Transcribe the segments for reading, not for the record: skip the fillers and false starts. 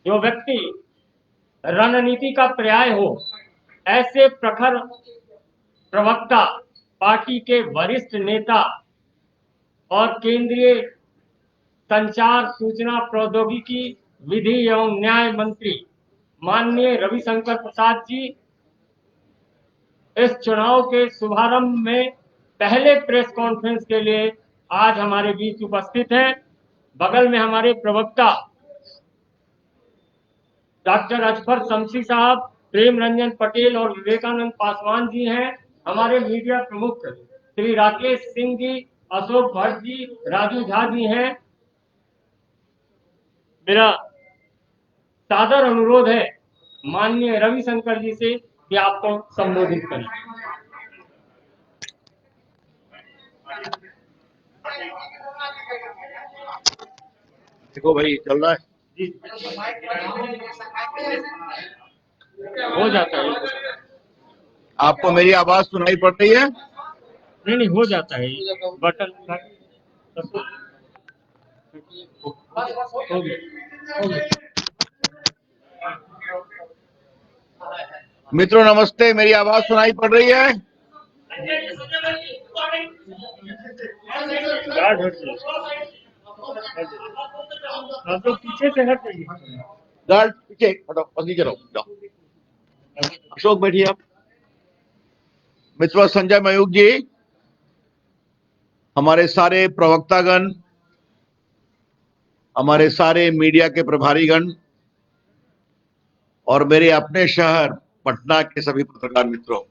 जो व्यक्ति रणनीति का पर्याय हो, ऐसे प्रखर प्रवक्ता, पार्टी के वरिष्ठ नेता और केंद्रीय संचार सूचना प्रौद्योगिकी विधि एवं न्याय मंत्री माननीय रविशंकर प्रसाद जी इस चुनाव के शुभारंभ में पहले प्रेस कॉन्फ्रेंस के लिए आज हमारे बीच उपस्थित हैं। बगल में हमारे प्रवक्ता डॉक्टर अजफर शमसी साहब, प्रेम रंजन पटेल और विवेकानंद पासवान जी हैं। हमारे मीडिया प्रमुख श्री राकेश सिंह जी, अशोक भट्ट जी, राजू झा जी हैं। मेरा सादर अनुरोध है माननीय रविशंकर जी से कि आपको संबोधित करें। देखो भाई चल रहा है जी, हो जाता है। आपको मेरी आवाज सुनाई पड़ रही है? नहीं नहीं, हो जाता है, बटन हो गया। मित्रों नमस्ते, मेरी आवाज सुनाई पड़ रही है? आप लोग पीछे से हट जाइए। गार्ड पीछे हटो, बस नीचे रहो, जाओ। अशोक बैठिए आप। मित्रों संजय मयूख जी, हमारे सारे प्रवक्तागण, हमारे सारे मीडिया के प्रभारीगण और मेरे अपने शहर पटना के सभी पत्रकार मित्रों,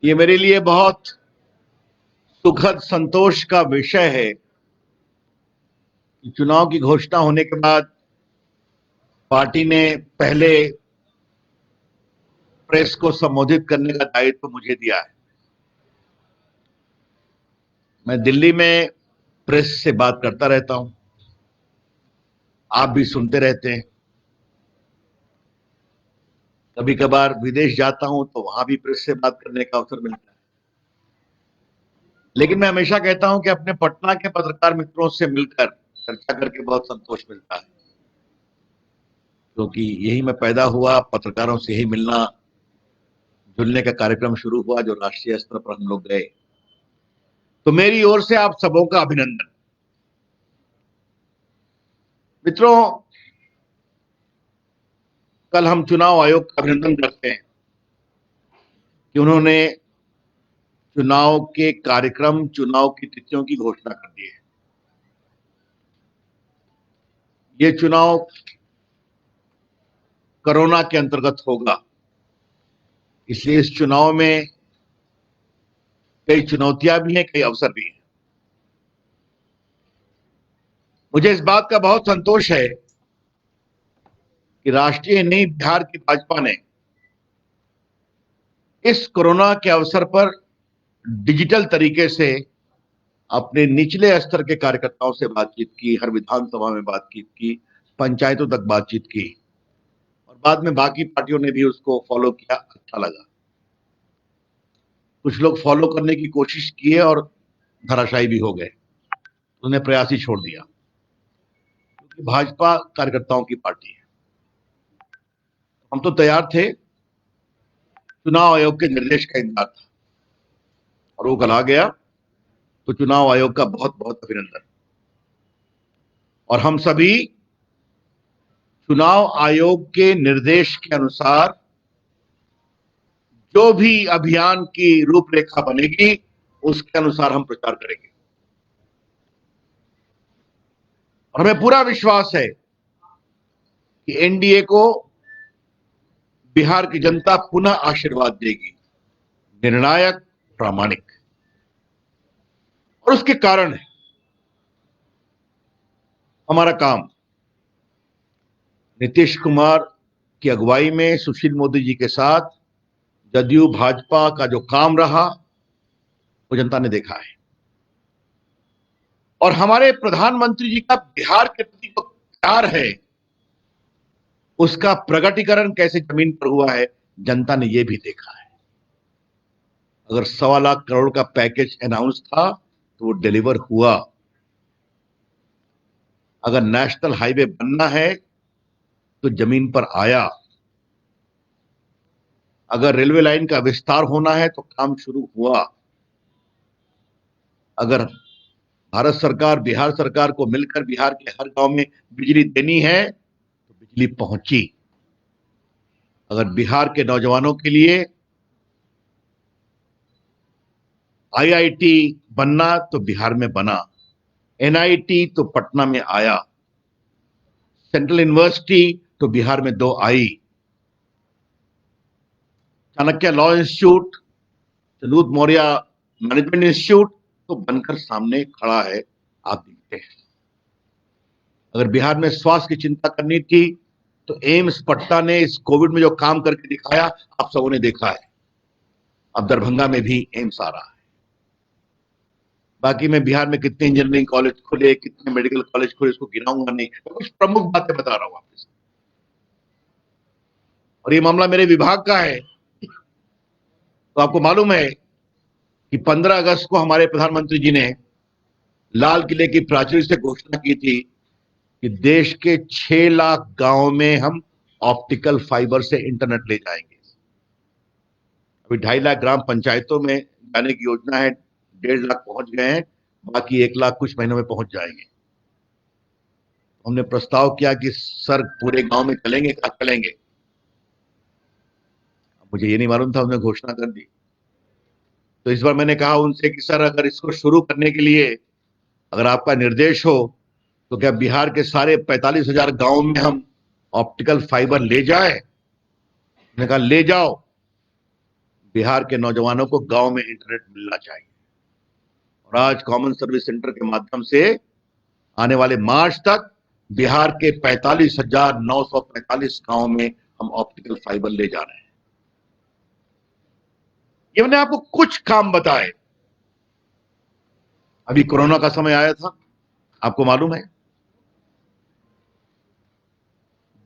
ये मेरे लिए बहुत सुखद संतोष का विषय है कि चुनाव की घोषणा होने के बाद पार्टी ने पहले प्रेस को संबोधित करने का दायित्व मुझे दिया है। मैं दिल्ली में प्रेस से बात करता रहता हूं, आप भी सुनते रहते हैं। कभी कभार विदेश जाता हूं तो वहां भी प्रेस से बात करने का अवसर मिलता है। लेकिन मैं हमेशा कहता हूं कि अपने पटना के पत्रकार मित्रों से मिलकर चर्चा करके बहुत संतोष मिलता है, क्योंकि यही मैं पैदा हुआ, पत्रकारों से ही मिलना जुलने का कार्यक्रम शुरू हुआ जो राष्ट्रीय स्तर पर हम लोग गए। तो मेरी ओर से आप सबों का अभिनंदन। मित्रों, कल हम चुनाव आयोग का अभिनंदन करते हैं कि उन्होंने चुनाव के कार्यक्रम, चुनाव की तिथियों की घोषणा कर दी है। ये चुनाव कोरोना के अंतर्गत होगा, इसलिए इस चुनाव में कई चुनौतियां भी हैं, कई अवसर भी हैं। मुझे इस बात का बहुत संतोष है कि राष्ट्रीय नहीं, बिहार की भाजपा ने इस कोरोना के अवसर पर डिजिटल तरीके से अपने निचले स्तर के कार्यकर्ताओं से बातचीत की, हर विधानसभा में बातचीत की, पंचायतों तक बातचीत की और बाद में बाकी पार्टियों ने भी उसको फॉलो किया। अच्छा लगा। कुछ लोग फॉलो करने की कोशिश किए और धराशायी भी हो गए, उन्हें प्रयास ही छोड़ दिया, क्योंकि भाजपा कार्यकर्ताओं की पार्टी है। हम तो तैयार थे, चुनाव आयोग के निर्देश का इंतजार था और वो कल आ गया। तो चुनाव आयोग का बहुत बहुत अभिनंदन। और हम सभी चुनाव आयोग के निर्देश के अनुसार जो भी अभियान की रूपरेखा बनेगी उसके अनुसार हम प्रचार करेंगे। और हमें पूरा विश्वास है कि एनडीए को बिहार की जनता पुनः आशीर्वाद देगी, निर्णायक, प्रामाणिक। और उसके कारण है हमारा काम। नीतीश कुमार की अगुवाई में सुशील मोदी जी के साथ जदयू भाजपा का जो काम रहा वो जनता ने देखा है। और हमारे प्रधानमंत्री जी का बिहार के प्रति जो प्यार है उसका प्रगटीकरण कैसे जमीन पर हुआ है, जनता ने यह भी देखा है। अगर 1.25 करोड़ का पैकेज अनाउंस था तो वो डिलीवर हुआ। अगर नेशनल हाईवे बनना है तो जमीन पर आया, अगर रेलवे लाइन का विस्तार होना है तो काम शुरू हुआ, अगर भारत सरकार बिहार सरकार को मिलकर बिहार के हर गांव में बिजली देनी है तो बिजली पहुंची, अगर बिहार के नौजवानों के लिए आईआईटी बनना तो बिहार में बना, एनआईटी तो पटना में आया, सेंट्रल यूनिवर्सिटी तो बिहार में 2 आई, Chanakya law institute, Chandragupta Maurya management institute तो बनकर सामने खड़ा है, आप देखते हैं। अगर बिहार में स्वास्थ्य की चिंता करनी थी तो एम्स पटना ने इस कोविड में जो काम करके दिखाया आप सबों ने देखा है। अब दरभंगा में भी एम्स आ रहा है। बाकी मैं बिहार में कितने इंजीनियरिंग कॉलेज खुले, कितने मेडिकल कॉलेज खुले, इसको गिनाऊंगा नहीं, मैं कुछ प्रमुख बातें बता रहा हूं आपके साथ। और ये मामला मेरे विभाग का है, तो आपको मालूम है कि 15 अगस्त को हमारे प्रधानमंत्री जी ने लाल किले की प्राचीर से घोषणा की थी कि देश के 6 लाख गांवों में हम ऑप्टिकल फाइबर से इंटरनेट ले जाएंगे। अभी 2.5 लाख ग्राम पंचायतों में जाने की योजना है, 1.5 लाख पहुंच गए हैं, बाकी 1 लाख कुछ महीनों में पहुंच जाएंगे। हमने प्रस्ताव किया कि सर पूरे गांव में चलेंगे, कहा चलेंगे। मुझे ये नहीं मालूम था, उन्होंने घोषणा कर दी। तो इस बार मैंने कहा उनसे कि सर अगर इसको शुरू करने के लिए अगर आपका निर्देश हो तो क्या बिहार के सारे 45,000 गांवों में हम ऑप्टिकल फाइबर ले जाए। उन्होंने कहा ले जाओ, बिहार के नौजवानों को गांव में इंटरनेट मिलना चाहिए। और आज कॉमन सर्विस सेंटर के माध्यम से आने वाले मार्च तक बिहार के 45,945 गांवों में हम ऑप्टिकल फाइबर ले जा रहे हैं। ये मैंने आपको कुछ काम बताए। अभी कोरोना का समय आया था, आपको मालूम है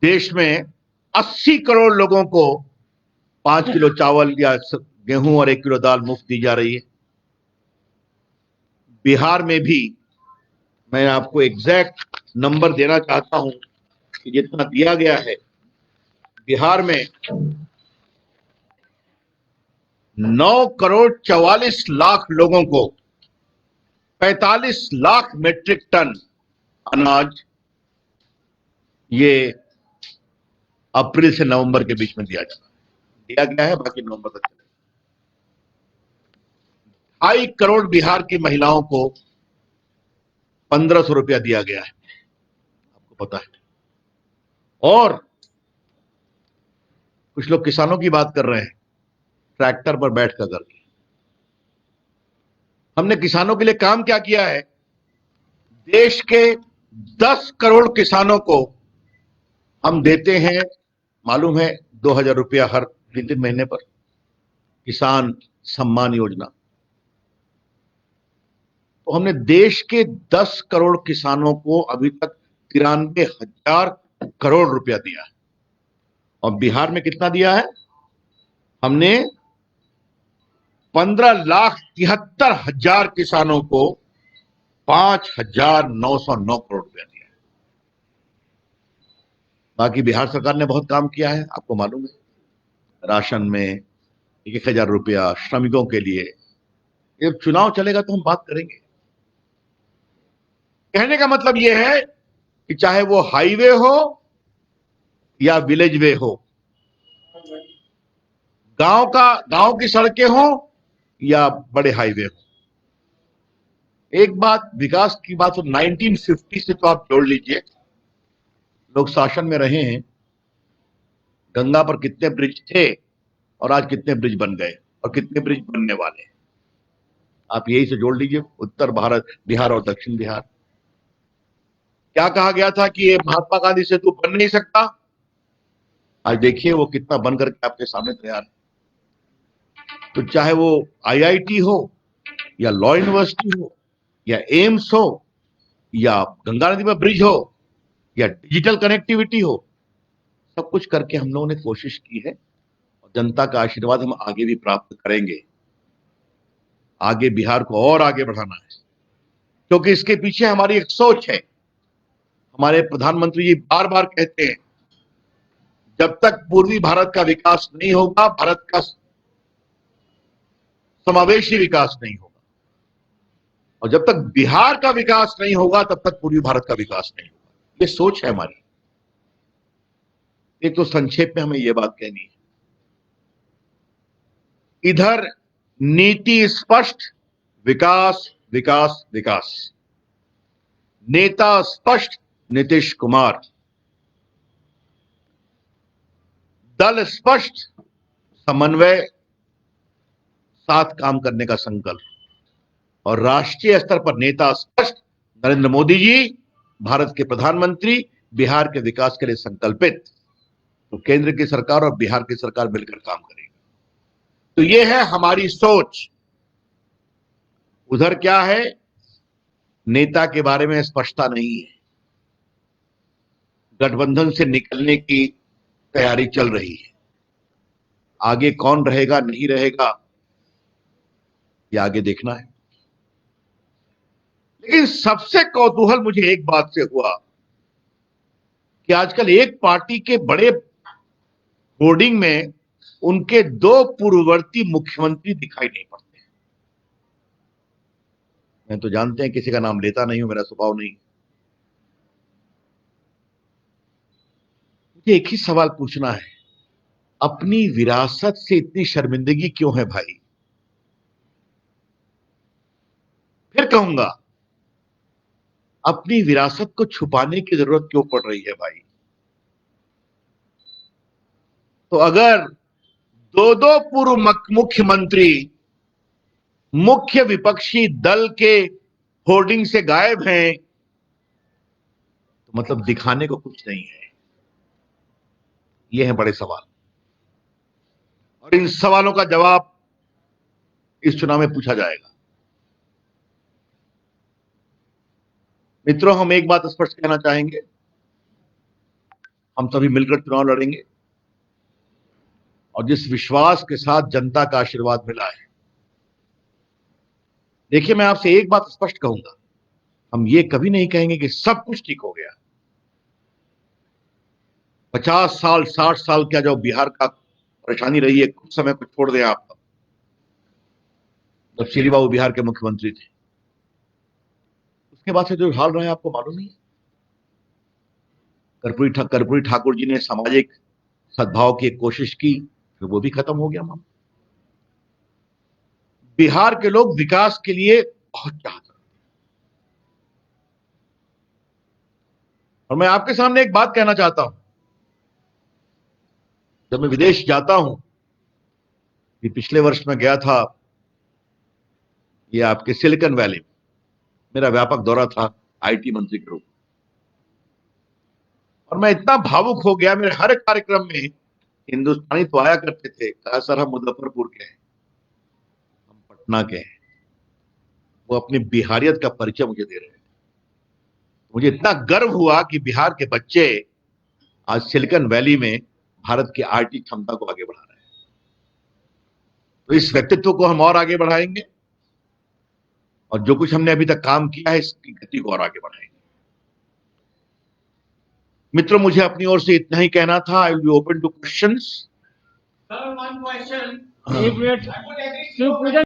देश में 80 करोड़ लोगों को 5 किलो चावल या गेहूं और 1 किलो दाल मुफ्त दी जा रही है। बिहार में भी मैं आपको एग्जैक्ट नंबर देना चाहता हूं कि जितना दिया गया है, बिहार में 9 करोड़ 44 लाख लोगों को 45 लाख मेट्रिक टन अनाज ये अप्रैल से नवंबर के बीच में दिया गया है, बाकी नवंबर तक चलेगा। 2.5 करोड़ बिहार की महिलाओं को 1,500 रुपया दिया गया है, आपको पता है। और कुछ लोग किसानों की बात कर रहे हैं, ट्रैक्टर पर बैठ कर करके। हमने किसानों के लिए काम क्या किया है, देश के 10 करोड़ किसानों को हम देते हैं, मालूम है 2,000 रुपया हर 3 महीने पर, किसान सम्मान योजना। तो हमने देश के 10 करोड़ किसानों को अभी तक 93,000 करोड़ रुपया दिया है। और बिहार में कितना दिया है, हमने 15,73,000 किसानों को 5,909 करोड़ रुपया दिया है। बाकी बिहार सरकार ने बहुत काम किया है, आपको मालूम है, राशन में 1,000 रुपया श्रमिकों के लिए। जब चुनाव चलेगा तो हम बात करेंगे। कहने का मतलब यह है कि चाहे वो हाईवे हो या विलेज वे हो, गांव की सड़कें हो या बड़े हाईवे हो, एक बात विकास की बात तो 1950 से तो आप जोड़ लीजिए, लोग शासन में रहे हैं, गंगा पर कितने ब्रिज थे और आज कितने ब्रिज बन गए और कितने ब्रिज बनने वाले हैं, आप यही से जोड़ लीजिए। उत्तर भारत, बिहार और दक्षिण बिहार। क्या कहा गया था कि ये महात्मा गांधी सेतु बन नहीं सकता, आज देखिए वो कितना बन करके आपके सामने तैयार है। तो चाहे वो आईआईटी हो या लॉ यूनिवर्सिटी हो या एम्स हो या गंगा नदी पर ब्रिज हो या डिजिटल कनेक्टिविटी हो, सब कुछ करके हम लोगों ने कोशिश की है और जनता का आशीर्वाद हम आगे भी प्राप्त करेंगे। आगे बिहार को और आगे बढ़ाना है, क्योंकि इसके पीछे हमारी एक सोच है, हमारे प्रधानमंत्री जी बार बार कहते हैं, जब तक पूर्वी भारत का विकास नहीं होगा, भारत का समावेशी विकास नहीं होगा, और जब तक बिहार का विकास नहीं होगा तब तक पूर्वी भारत का विकास नहीं होगा। ये सोच है हमारी। एक तो संक्षेप में हमें यह बात कहनी है, इधर नीति स्पष्ट, विकास विकास विकास, नेता स्पष्ट नीतीश कुमार, दल स्पष्ट, समन्वय, साथ काम करने का संकल्प, और राष्ट्रीय स्तर पर नेता स्पष्ट, नरेंद्र मोदी जी भारत के प्रधानमंत्री, बिहार के विकास के लिए संकल्पित। तो केंद्र की सरकार और बिहार की सरकार मिलकर काम करेगी। तो यह है हमारी सोच। उधर क्या है, नेता के बारे में स्पष्टता नहीं है, गठबंधन से निकलने की तैयारी चल रही है। आगे कौन रहेगा नहीं रहेगा ये आगे देखना है। लेकिन सबसे कौतूहल मुझे एक बात से हुआ कि आजकल एक पार्टी के बड़े होर्डिंग में उनके दो पूर्ववर्ती मुख्यमंत्री दिखाई नहीं पड़ते। मैं तो जानते हैं किसी का नाम लेता नहीं हूं, मेरा स्वभाव नहीं। मुझे एक ही सवाल पूछना है, अपनी विरासत से इतनी शर्मिंदगी क्यों है भाई? फिर कहूंगा, अपनी विरासत को छुपाने की जरूरत क्यों पड़ रही है भाई? तो अगर दो दो पूर्व मुख्यमंत्री मुख्य विपक्षी दल के होर्डिंग से गायब हैं, तो मतलब दिखाने को कुछ नहीं है। ये हैं बड़े सवाल, और इन सवालों का जवाब इस चुनाव में पूछा जाएगा। मित्रों, हम एक बात स्पष्ट कहना चाहेंगे, हम सभी मिलकर चुनाव लड़ेंगे, और जिस विश्वास के साथ जनता का आशीर्वाद मिला है, देखिए मैं आपसे एक बात स्पष्ट कहूंगा, हम ये कभी नहीं कहेंगे कि सब कुछ ठीक हो गया। 50 साल 60 साल का जो बिहार का परेशानी रही है, कुछ समय को छोड़ दें आप, जब श्री बाबू बिहार के मुख्यमंत्री थे, उसके बाद से जो हाल रहा है आपको मालूम नहीं है। कर्पूरी ठाकुर जी ने सामाजिक सद्भाव की एक कोशिश की, फिर वो भी खत्म हो गया मामला। बिहार के लोग विकास के लिए बहुत चाहते हैं, और मैं आपके सामने एक बात कहना चाहता हूं। जब मैं विदेश जाता हूं, कि पिछले वर्ष में गया था ये आपके सिलिकॉन वैली में, मेरा व्यापक दौरा था आईटी मंत्री के रूप में, और मैं इतना भावुक हो गया, मेरे हर कार्यक्रम में हिंदुस्तानी तो आया करते थे, कहा सर हम मुजफ्फरपुर के हैं, हम पटना के हैं। वो अपनी बिहारियत का परिचय मुझे दे रहे हैं। मुझे इतना गर्व हुआ कि बिहार के बच्चे आज सिलिकॉन वैली में भारत की आईटी क्षमता को आगे बढ़ा रहे हैं। तो इस व्यक्तित्व को हम और आगे बढ़ाएंगे, और जो कुछ हमने अभी तक काम किया है इसकी गति को और आगे बढ़ाएंगे। मित्रों, मुझे अपनी ओर से इतना ही कहना था। I will be open two questions. Sir, one question. If we are-